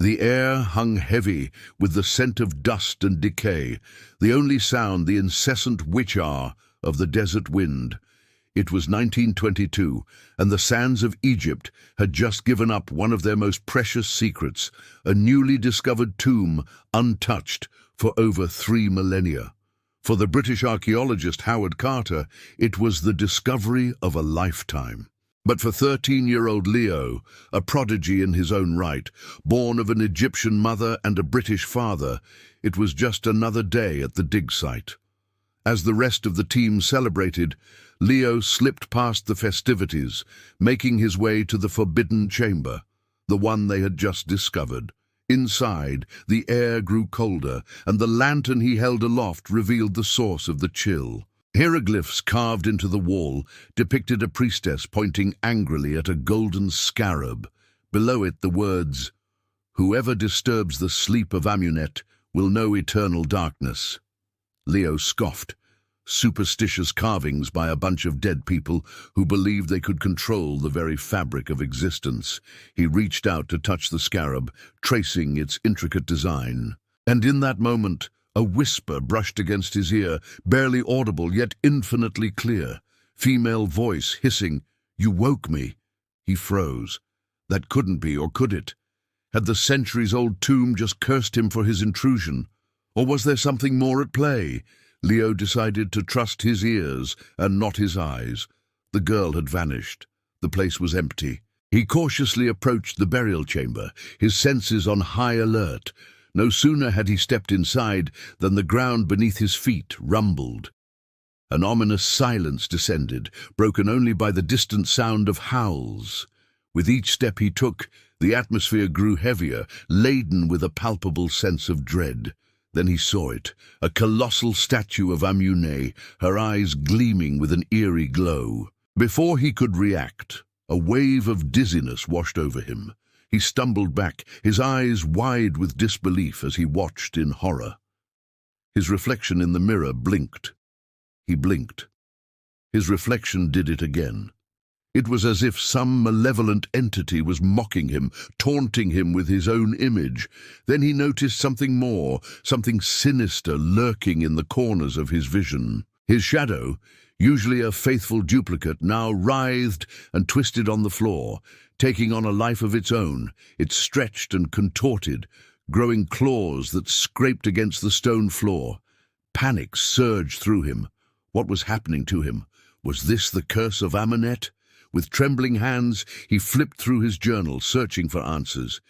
The air hung heavy with the scent of dust and decay, the only sound the incessant witch-hour of the desert wind. It was 1922, and the sands of Egypt had just given up one of their most precious secrets, a newly discovered tomb untouched for over 3 millennia. For the British archaeologist Howard Carter, it was the discovery of a lifetime. But for 13-year-old Leo, a prodigy in his own right, born of an Egyptian mother and a British father, it was just another day at the dig site. As the rest of the team celebrated, Leo slipped past the festivities, making his way to the forbidden chamber, the one they had just discovered. Inside, the air grew colder, and the lantern he held aloft revealed the source of the chill. Hieroglyphs carved into the wall depicted a priestess pointing angrily at a golden scarab. Below it the words, "Whoever disturbs the sleep of Amunet will know eternal darkness." Leo scoffed. Superstitious carvings by a bunch of dead people who believed they could control the very fabric of existence. He reached out to touch the scarab, tracing its intricate design. And in that moment, a whisper brushed against his ear, barely audible yet infinitely clear. Female voice hissing, "You woke me." He froze. That couldn't be, or could it? Had the centuries-old tomb just cursed him for his intrusion? Or was there something more at play? Leo decided to trust his ears and not his eyes. The girl had vanished. The place was empty. He cautiously approached the burial chamber, his senses on high alert. No sooner had he stepped inside than the ground beneath his feet rumbled. An ominous silence descended, broken only by the distant sound of howls. With each step he took, the atmosphere grew heavier, laden with a palpable sense of dread. Then he saw it, a colossal statue of Amunet, her eyes gleaming with an eerie glow. Before he could react, a wave of dizziness washed over him. He stumbled back, his eyes wide with disbelief as he watched in horror. His reflection in the mirror blinked. He blinked. His reflection did it again. It was as if some malevolent entity was mocking him, taunting him with his own image. Then he noticed something more, something sinister lurking in the corners of his vision. His shadow, usually a faithful duplicate, now writhed and twisted on the floor, taking on a life of its own. It stretched and contorted, growing claws that scraped against the stone floor. Panic surged through him. What was happening to him? Was this the curse of Amunet? With trembling hands, he flipped through his journal, searching for answers.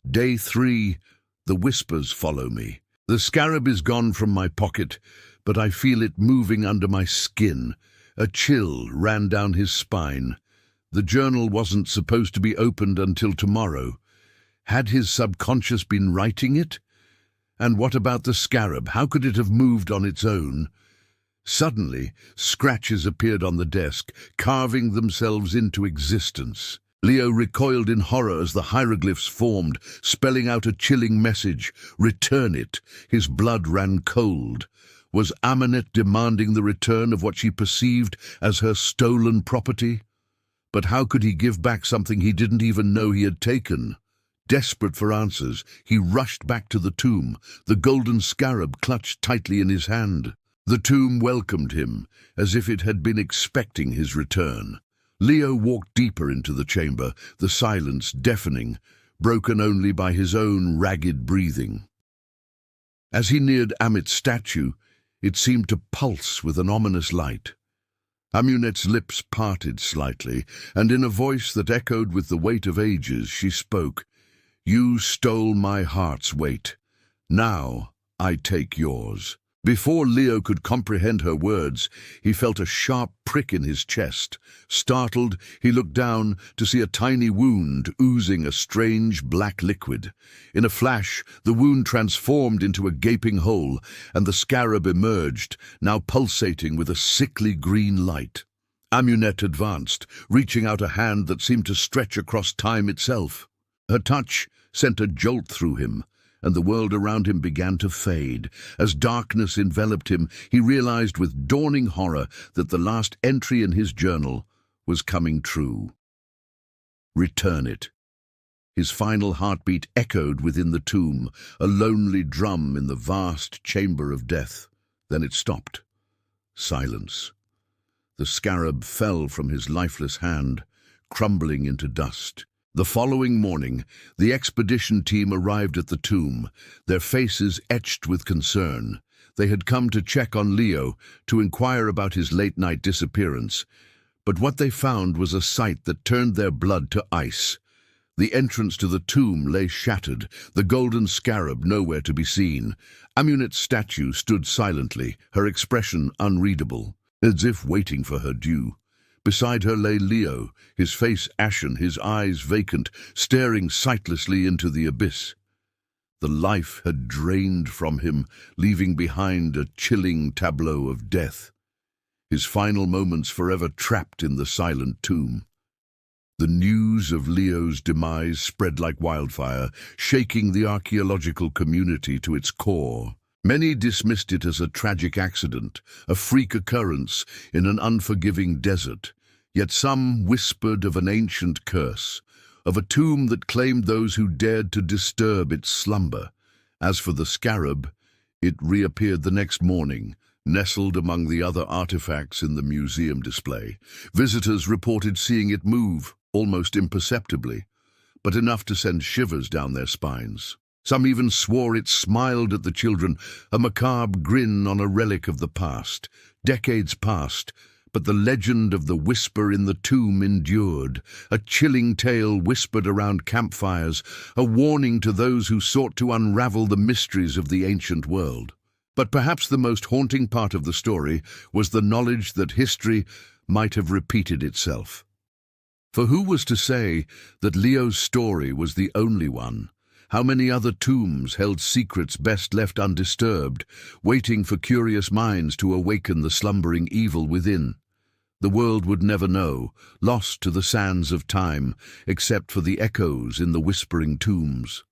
Day 3, the whispers follow me. The scarab is gone from my pocket, but I feel it moving under my skin. A chill ran down his spine. The journal wasn't supposed to be opened until tomorrow. Had his subconscious been writing it? And what about the scarab? How could it have moved on its own? Suddenly, scratches appeared on the desk, carving themselves into existence. Leo recoiled in horror as the hieroglyphs formed, spelling out a chilling message. Return it. His blood ran cold. Was Amunet demanding the return of what she perceived as her stolen property? But how could he give back something he didn't even know he had taken? Desperate for answers, he rushed back to the tomb, the golden scarab clutched tightly in his hand. The tomb welcomed him, as if it had been expecting his return. Leo walked deeper into the chamber, the silence deafening, broken only by his own ragged breathing. As he neared Amit's statue, it seemed to pulse with an ominous light. Amunet's lips parted slightly, and in a voice that echoed with the weight of ages, she spoke, "You stole my heart's weight. Now I take yours." Before Leo could comprehend her words, he felt a sharp prick in his chest. Startled, he looked down to see a tiny wound oozing a strange black liquid. In a flash, the wound transformed into a gaping hole, and the scarab emerged, now pulsating with a sickly green light. Amunet advanced, reaching out a hand that seemed to stretch across time itself. Her touch sent a jolt through him, and the world around him began to fade. As darkness enveloped him, he realized with dawning horror that the last entry in his journal was coming true. Return it. His final heartbeat echoed within the tomb, a lonely drum in the vast chamber of death. Then it stopped. Silence. The scarab fell from his lifeless hand, crumbling into dust. The following morning, the expedition team arrived at the tomb, their faces etched with concern. They had come to check on Leo, to inquire about his late-night disappearance. But what they found was a sight that turned their blood to ice. The entrance to the tomb lay shattered, the golden scarab nowhere to be seen. Amunet's statue stood silently, her expression unreadable, as if waiting for her due. Beside her lay Leo, his face ashen, his eyes vacant, staring sightlessly into the abyss. The life had drained from him, leaving behind a chilling tableau of death. His final moments forever trapped in the silent tomb. The news of Leo's demise spread like wildfire, shaking the archaeological community to its core. Many dismissed it as a tragic accident, a freak occurrence in an unforgiving desert. Yet some whispered of an ancient curse, of a tomb that claimed those who dared to disturb its slumber. As for the scarab, it reappeared the next morning, nestled among the other artifacts in the museum display. Visitors reported seeing it move, almost imperceptibly, but enough to send shivers down their spines. Some even swore it smiled at the children, a macabre grin on a relic of the past. Decades passed, but the legend of the whisper in the tomb endured, a chilling tale whispered around campfires, a warning to those who sought to unravel the mysteries of the ancient world. But perhaps the most haunting part of the story was the knowledge that history might have repeated itself. For who was to say that Leo's story was the only one? How many other tombs held secrets best left undisturbed, waiting for curious minds to awaken the slumbering evil within? The world would never know, lost to the sands of time, except for the echoes in the whispering tombs.